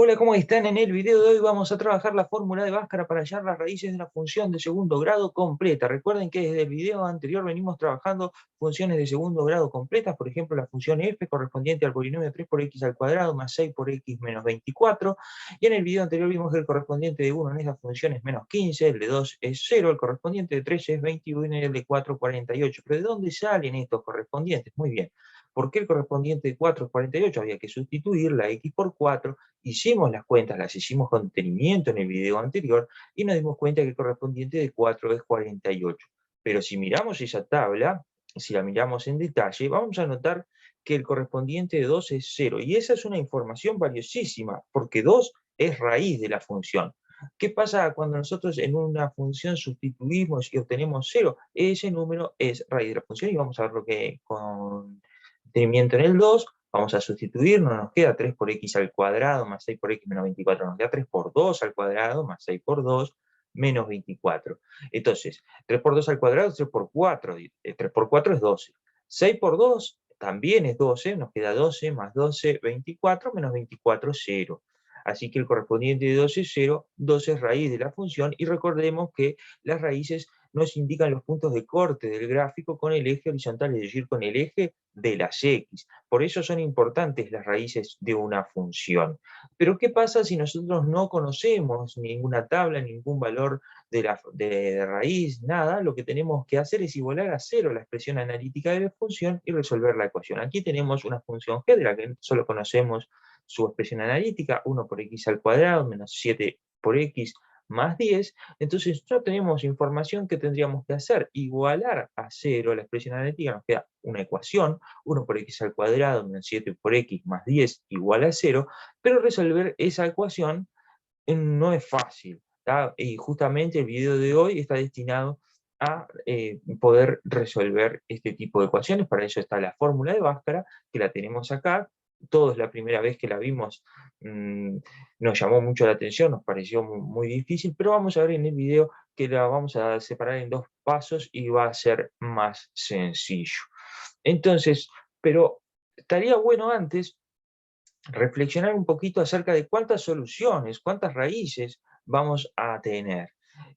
Hola, ¿cómo están? En el video de hoy vamos a trabajar la fórmula de Bhaskara para hallar las raíces de una función de segundo grado completa. Recuerden que desde el video anterior venimos trabajando funciones de segundo grado completas, por ejemplo la función f correspondiente al polinomio 3 por x al cuadrado más 6 por x menos 24, y en el video anterior vimos que el correspondiente de 1 en esa función es menos 15, el de 2 es 0, el correspondiente de 3 es 21 y el de 4 48. ¿Pero de dónde salen estos correspondientes? Muy bien. ¿Por qué el correspondiente de 4 es 48? Había que sustituir la x por 4. Hicimos las cuentas, las hicimos con detenimiento en el video anterior y nos dimos cuenta que el correspondiente de 4 es 48. Pero si miramos esa tabla, si la miramos en detalle, vamos a notar que el correspondiente de 2 es 0. Y esa es una información valiosísima, porque 2 es raíz de la función. ¿Qué pasa cuando nosotros en una función sustituimos y obtenemos 0? Ese número es raíz de la función y vamos a ver lo que con detenimiento en el 2. Vamos a sustituir, no nos queda 3 por x al cuadrado más 6 por x menos 24, nos queda 3 por 2 al cuadrado más 6 por 2 menos 24. Entonces, 3 por 2 al cuadrado es 3 por 4, 3 por 4 es 12. 6 por 2 también es 12, nos queda 12 más 12, 24, menos 24, 0. Así que el correspondiente de 12 es 0, 12 es raíz de la función, y recordemos que las raíces nos indican los puntos de corte del gráfico con el eje horizontal, es decir, con el eje de las x. Por eso son importantes las raíces de una función. Pero ¿qué pasa si nosotros no conocemos ninguna tabla, ningún valor de raíz, nada? Lo que tenemos que hacer es igualar a 0 la expresión analítica de la función y resolver la ecuación. Aquí tenemos una función g de la que solo conocemos su expresión analítica, 1 por x al cuadrado menos 7 por x más 10, entonces ya tenemos información que tendríamos que hacer, igualar a 0 la expresión analítica, nos queda una ecuación, 1 por x al cuadrado menos 7 por x más 10 igual a 0, pero resolver esa ecuación no es fácil, ¿tá? Y justamente el video de hoy está destinado a poder resolver este tipo de ecuaciones. Para eso está la fórmula de Bhaskara, que la tenemos acá. Todos la primera vez que la vimos mmm, nos llamó mucho la atención, nos pareció muy difícil, pero vamos a ver en el video que la vamos a separar en dos pasos y va a ser más sencillo. Entonces, pero estaría bueno antes reflexionar un poquito acerca de cuántas soluciones, cuántas raíces vamos a tener.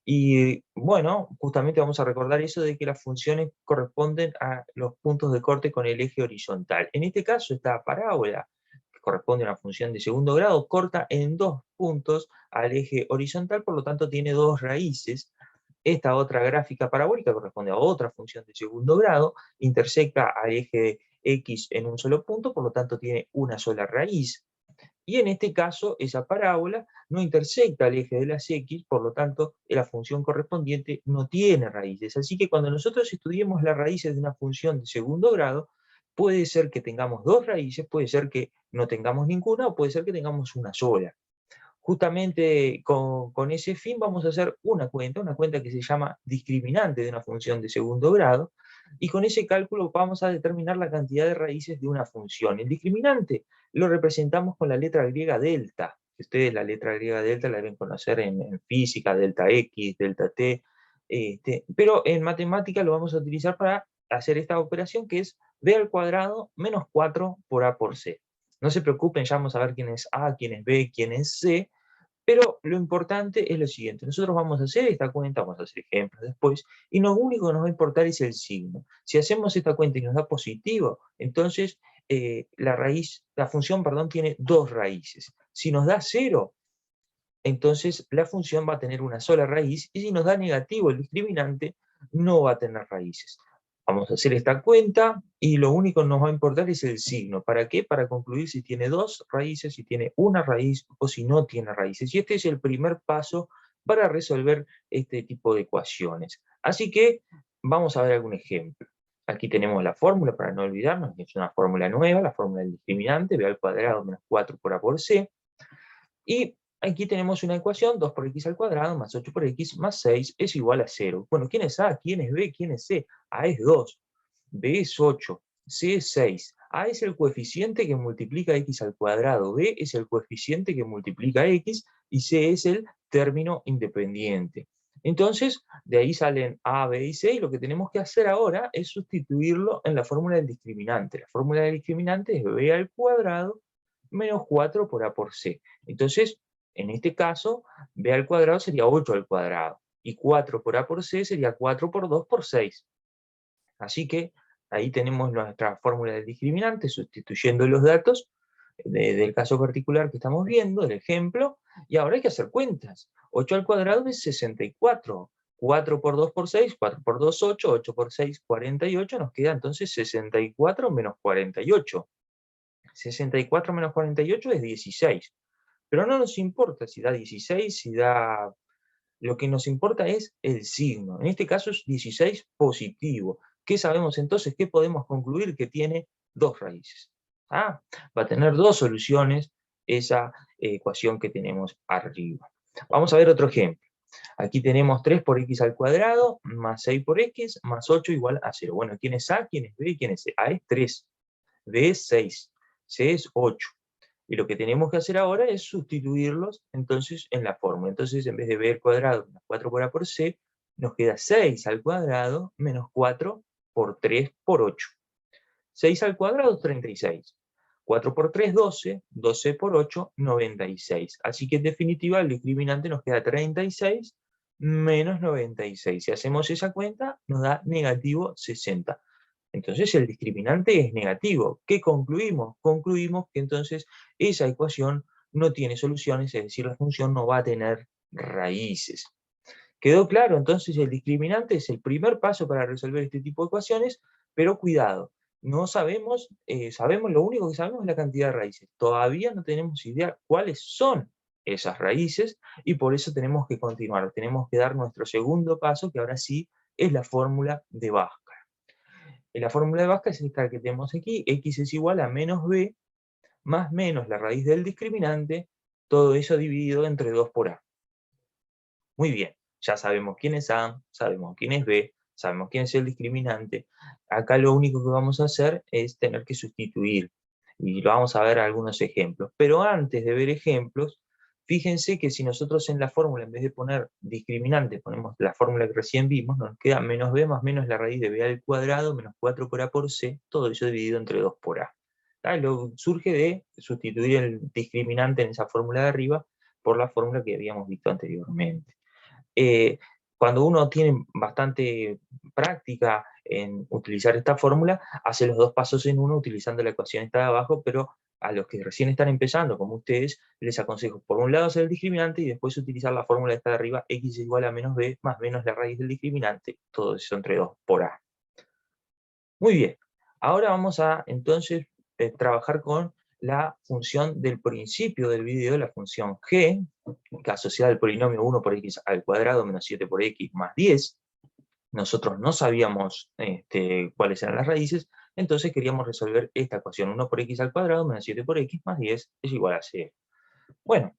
Y bueno, justamente vamos a recordar eso de que las funciones corresponden a los puntos de corte con el eje horizontal. En este caso, esta parábola, que corresponde a una función de segundo grado, corta en dos puntos al eje horizontal, por lo tanto tiene dos raíces. Esta otra gráfica parabólica corresponde a otra función de segundo grado, intersecta al eje x en un solo punto, por lo tanto tiene una sola raíz. Y en este caso, esa parábola no intersecta al eje de las x, por lo tanto, la función correspondiente no tiene raíces. Así que cuando nosotros estudiemos las raíces de una función de segundo grado, puede ser que tengamos dos raíces, puede ser que no tengamos ninguna, o puede ser que tengamos una sola. Justamente con ese fin vamos a hacer una cuenta que se llama discriminante de una función de segundo grado, y con ese cálculo vamos a determinar la cantidad de raíces de una función. El discriminante lo representamos con la letra griega delta. Ustedes la letra griega delta la deben conocer en física, delta X, delta T, pero en matemática lo vamos a utilizar para hacer esta operación, que es b al cuadrado menos 4 por a por c. No se preocupen, ya vamos a ver quién es A, quién es B, quién es C, pero lo importante es lo siguiente: nosotros vamos a hacer esta cuenta, vamos a hacer ejemplos después, y lo único que nos va a importar es el signo. Si hacemos esta cuenta y nos da positivo, entonces la función, perdón, tiene dos raíces. Si nos da 0, entonces la función va a tener una sola raíz, y si nos da negativo el discriminante, no va a tener raíces. Vamos a hacer esta cuenta y lo único que nos va a importar es el signo. ¿Para qué? Para concluir si tiene dos raíces, si tiene una raíz o si no tiene raíces. Y este es el primer paso para resolver este tipo de ecuaciones. Así que vamos a ver algún ejemplo. Aquí tenemos la fórmula para no olvidarnos, es una fórmula nueva, la fórmula del discriminante, b al cuadrado menos 4 por a por c. Y aquí tenemos una ecuación, 2 por x al cuadrado más 8 por x más 6 es igual a 0. Bueno, ¿quién es A? ¿Quién es B? ¿Quién es C? A es 2, B es 8, C es 6. A es el coeficiente que multiplica x al cuadrado, B es el coeficiente que multiplica x y C es el término independiente. Entonces, de ahí salen A, B y C, y lo que tenemos que hacer ahora es sustituirlo en la fórmula del discriminante. La fórmula del discriminante es B al cuadrado menos 4 por A por C. Entonces, en este caso, B al cuadrado sería 8 al cuadrado, y 4 por A por C sería 4 por 2 por 6. Así que ahí tenemos nuestra fórmula del discriminante, sustituyendo los datos del caso particular que estamos viendo, del ejemplo, y ahora hay que hacer cuentas. 8 al cuadrado es 64. 4 por 2 por 6, 4 por 2, 8, 8 por 6, 48, nos queda entonces 64 menos 48. 64 menos 48 es 16. Pero no nos importa si da 16, si da... Lo que nos importa es el signo. En este caso es 16 positivo. ¿Qué sabemos entonces? ¿Qué podemos concluir? Que tiene dos raíces. ¿Ah? Va a tener dos soluciones esa ecuación que tenemos arriba. Vamos a ver otro ejemplo. Aquí tenemos 3 por x al cuadrado, más 6 por x, más 8 igual a 0. Bueno, ¿quién es A? ¿Quién es B? ¿Quién es C? A es 3, B es 6, C es 8. Y lo que tenemos que hacer ahora es sustituirlos entonces en la fórmula. Entonces, en vez de b al cuadrado menos 4 por a por c, nos queda 6 al cuadrado menos 4 por 3 por 8. 6 al cuadrado es 36. 4 por 3, 12. 12 por 8, 96. Así que en definitiva el discriminante nos queda 36 menos 96. Si hacemos esa cuenta, nos da negativo 60. Entonces el discriminante es negativo. ¿Qué concluimos? Concluimos que entonces esa ecuación no tiene soluciones, es decir, la función no va a tener raíces. ¿Quedó claro? Entonces el discriminante es el primer paso para resolver este tipo de ecuaciones, pero cuidado, no sabemos, lo único que sabemos es la cantidad de raíces. Todavía no tenemos idea cuáles son esas raíces y por eso tenemos que continuar. Tenemos que dar nuestro segundo paso, que ahora sí es la fórmula de Bhaskara. La fórmula de Bhaskara es esta que tenemos aquí, x es igual a menos b más menos la raíz del discriminante, todo eso dividido entre 2 por a. Muy bien, ya sabemos quién es a, sabemos quién es b, sabemos quién es el discriminante. Acá lo único que vamos a hacer es tener que sustituir, y lo vamos a ver algunos ejemplos. Pero antes de ver ejemplos, fíjense que si nosotros en la fórmula, en vez de poner discriminante, ponemos la fórmula que recién vimos, nos queda menos b más menos la raíz de b al cuadrado, menos 4 por a por c, todo eso dividido entre 2 por a. Surge de sustituir el discriminante en esa fórmula de arriba por la fórmula que habíamos visto anteriormente. Cuando uno tiene bastante práctica en utilizar esta fórmula, hace los dos pasos en uno utilizando la ecuación esta de abajo, pero a los que recién están empezando, como ustedes, les aconsejo por un lado hacer el discriminante y después utilizar la fórmula esta de arriba, x es igual a menos b más menos la raíz del discriminante, todo eso entre 2 por a. Muy bien, ahora vamos a entonces trabajar con la función del principio del video, la función g, que asociada al polinomio 1 por x al cuadrado menos 7 por x más 10. Nosotros no sabíamos cuáles eran las raíces, entonces queríamos resolver esta ecuación. 1 por x al cuadrado menos 7 por x más 10 es igual a 0. Bueno,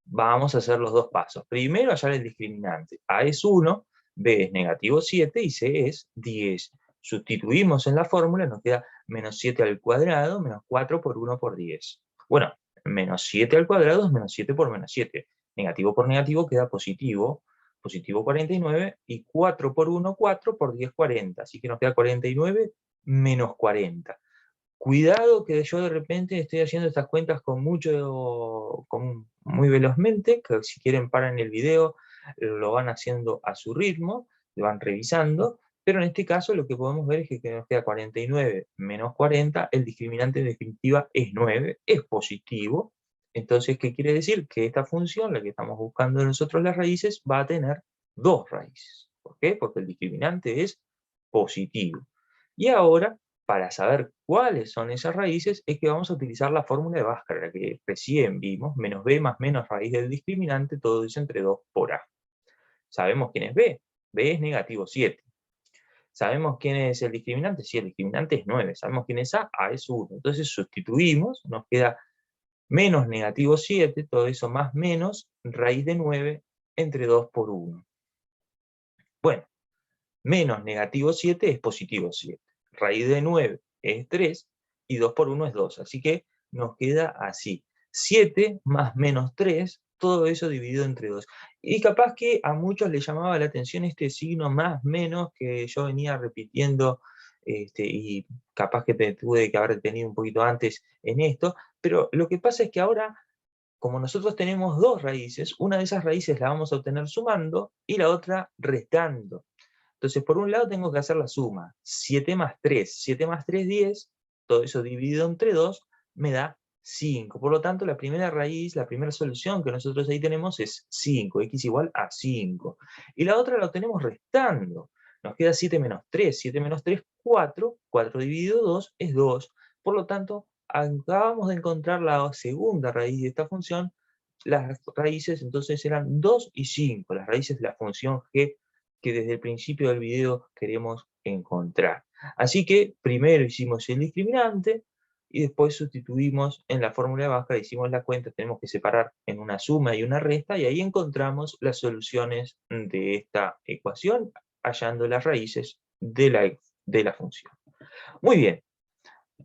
vamos a hacer los dos pasos. Primero hallar el discriminante. A es 1, b es negativo 7 y c es 10. Sustituimos en la fórmula, nos queda menos 7 al cuadrado menos 4 por 1 por 10. Bueno, menos 7 al cuadrado es menos 7 por menos 7. Negativo por negativo queda positivo. Positivo 49 y 4 por 1, 4 por 10, 40. Así que nos queda 49 menos 40. Cuidado que yo de repente estoy haciendo estas cuentas muy velozmente, que si quieren paran el video, lo van haciendo a su ritmo, lo van revisando, pero en este caso lo que podemos ver es que nos queda 49 menos 40, el discriminante en definitiva es 9, es positivo. Entonces, ¿qué quiere decir? Que esta función, la que estamos buscando nosotros las raíces, va a tener dos raíces. ¿Por qué? Porque el discriminante es positivo. Y ahora, para saber cuáles son esas raíces, es que vamos a utilizar la fórmula de Bhaskara, que recién vimos, menos b más menos raíz del discriminante, todo eso entre 2 por a. ¿Sabemos quién es b? B es negativo 7. ¿Sabemos quién es el discriminante? Sí, el discriminante es 9. ¿Sabemos quién es a? A es 1. Entonces sustituimos, nos queda menos negativo 7, todo eso más menos raíz de 9 entre 2 por 1. Bueno, menos negativo 7 es positivo 7. Raíz de 9 es 3 y 2 por 1 es 2. Así que nos queda así. 7 más menos 3, todo eso dividido entre 2. Y capaz que a muchos les llamaba la atención este signo más menos que yo venía repitiendo y capaz que tuve que haber tenido un poquito antes en esto, pero lo que pasa es que ahora, como nosotros tenemos dos raíces, una de esas raíces la vamos a obtener sumando y la otra restando. Entonces, por un lado tengo que hacer la suma. 7 más 3, 7 más 3, 10, todo eso dividido entre 2 me da 5. Por lo tanto, la primera raíz, la primera solución que nosotros ahí tenemos es 5, x igual a 5. Y la otra la obtenemos restando. Nos queda 7 menos 3, 7 menos 3, 4, 4 dividido 2 es 2. Por lo tanto, acabamos de encontrar la segunda raíz de esta función. Las raíces entonces eran 2 y 5, las raíces de la función g que desde el principio del video queremos encontrar. Así que primero hicimos el discriminante y después sustituimos en la fórmula de Bhaskara, hicimos la cuenta, tenemos que separar en una suma y una resta y ahí encontramos las soluciones de esta ecuación hallando las raíces de la función. Muy bien,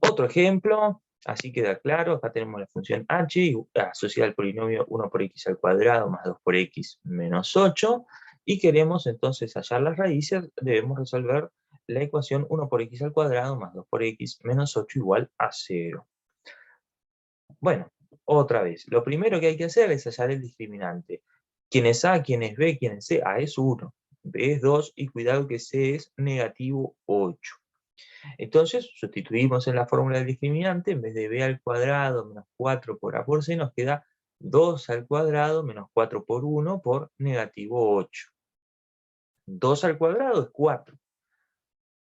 otro ejemplo, así queda claro, acá tenemos la función h asociada al polinomio 1 por x al cuadrado más 2 por x menos 8, y queremos entonces hallar las raíces, debemos resolver la ecuación 1 por x al cuadrado más 2 por x menos 8 igual a 0. Bueno, otra vez, lo primero que hay que hacer es hallar el discriminante. ¿Quién es A? ¿Quién es B? ¿Quién es C? A es 1, B es 2 y cuidado que C es negativo 8. Entonces, sustituimos en la fórmula del discriminante, en vez de b al cuadrado menos 4 por a por c, nos queda 2 al cuadrado menos 4 por 1 por negativo 8. 2 al cuadrado es 4.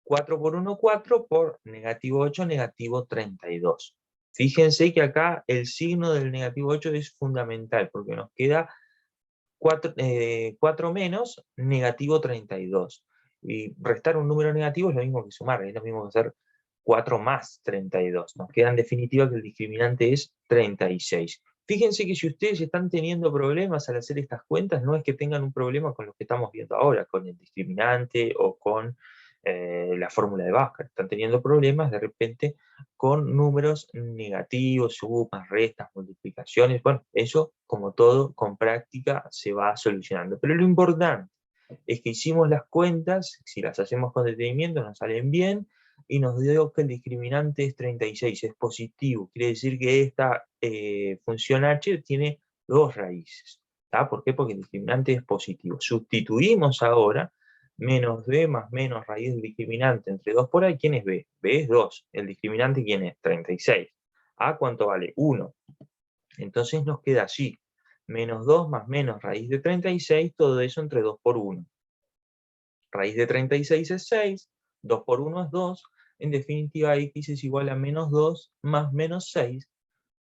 4 por 1, 4 por negativo 8, negativo 32. Fíjense que acá el signo del negativo 8 es fundamental, porque nos queda 4 menos negativo 32. Y restar un número negativo es lo mismo que sumar, es lo mismo que hacer 4 más 32. Nos queda en definitiva que el discriminante es 36. Fíjense que si ustedes están teniendo problemas al hacer estas cuentas, no es que tengan un problema con lo que estamos viendo ahora, con el discriminante o con la fórmula de Bhaskara. Están teniendo problemas de repente con números negativos, sumas, restas, multiplicaciones. Bueno, eso, como todo, con práctica se va solucionando. Pero lo importante es que hicimos las cuentas, si las hacemos con detenimiento nos salen bien, y nos dio que el discriminante es 36, es positivo. Quiere decir que esta función h tiene dos raíces. ¿Tá? ¿Por qué? Porque el discriminante es positivo. Sustituimos ahora menos b más menos raíz del discriminante entre 2 por a. ¿Quién es b? B es 2. ¿El discriminante quién es? 36. ¿A cuánto vale? 1. Entonces nos queda así. Menos 2 más menos raíz de 36, todo eso entre 2 por 1. Raíz de 36 es 6, 2 por 1 es 2, en definitiva x es igual a menos 2 más menos 6,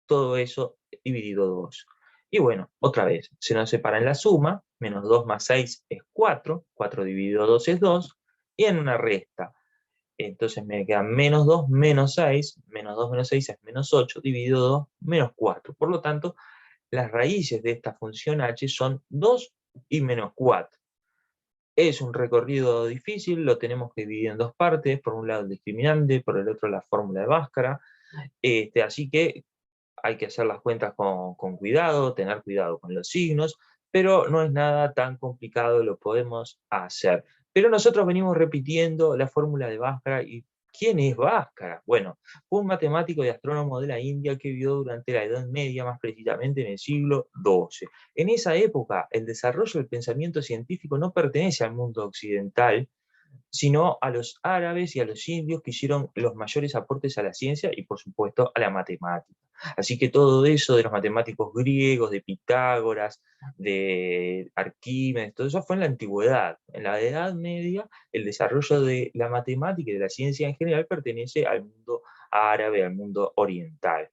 todo eso dividido 2. Y bueno, otra vez, se nos separa en la suma, menos 2 más 6 es 4, 4 dividido 2 es 2, y en una resta, entonces me queda menos 2 menos 6, menos 2 menos 6 es menos 8, dividido 2, menos 4. Por lo tanto, las raíces de esta función h son 2 y menos 4. Es un recorrido difícil, lo tenemos que dividir en dos partes, por un lado el discriminante, por el otro la fórmula de Bhaskara, así que hay que hacer las cuentas con cuidado, tener cuidado con los signos, pero no es nada tan complicado, lo podemos hacer. Pero nosotros venimos repitiendo la fórmula de Bhaskara. ¿Y quién es Bhaskara? Bueno, fue un matemático y astrónomo de la India que vivió durante la Edad Media, más precisamente en el siglo XII. En esa época, el desarrollo del pensamiento científico no pertenece al mundo occidental, sino a los árabes y a los indios que hicieron los mayores aportes a la ciencia y, por supuesto, a la matemática. Así que todo eso de los matemáticos griegos, de Pitágoras, de Arquímedes, todo eso fue en la antigüedad. En la Edad Media, el desarrollo de la matemática y de la ciencia en general pertenece al mundo árabe, al mundo oriental.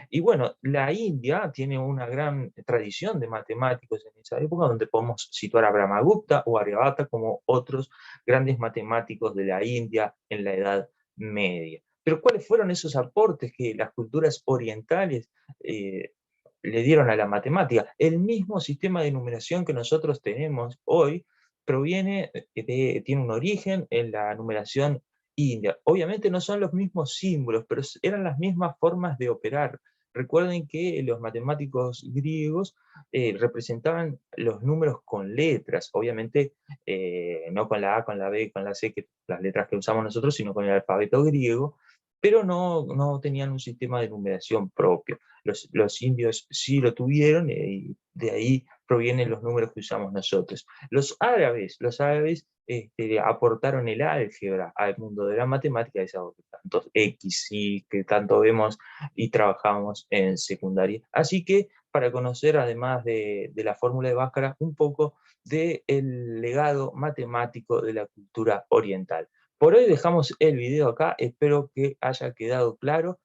Y bueno, la India tiene una gran tradición de matemáticos en esa época, donde podemos situar a Brahmagupta o Aryabhata como otros grandes matemáticos de la India en la Edad Media. Pero ¿cuáles fueron esos aportes que las culturas orientales le dieron a la matemática? El mismo sistema de numeración que nosotros tenemos hoy tiene un origen en la numeración india. Obviamente no son los mismos símbolos, pero eran las mismas formas de operar. Recuerden que los matemáticos griegos representaban los números con letras, obviamente no con la A, con la B, con la C, que las letras que usamos nosotros, sino con el alfabeto griego, pero no tenían un sistema de numeración propio. Los indios sí lo tuvieron y de ahí provienen los números que usamos nosotros. Los árabes aportaron el álgebra al mundo de la matemática, esos tantos X y que tanto vemos y trabajamos en secundaria. Así que para conocer, además de la fórmula de Bhaskara, un poco del legado matemático de la cultura oriental. Por hoy dejamos el video acá, espero que haya quedado claro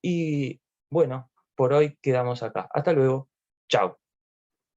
y bueno, por hoy quedamos acá. Hasta luego, chao.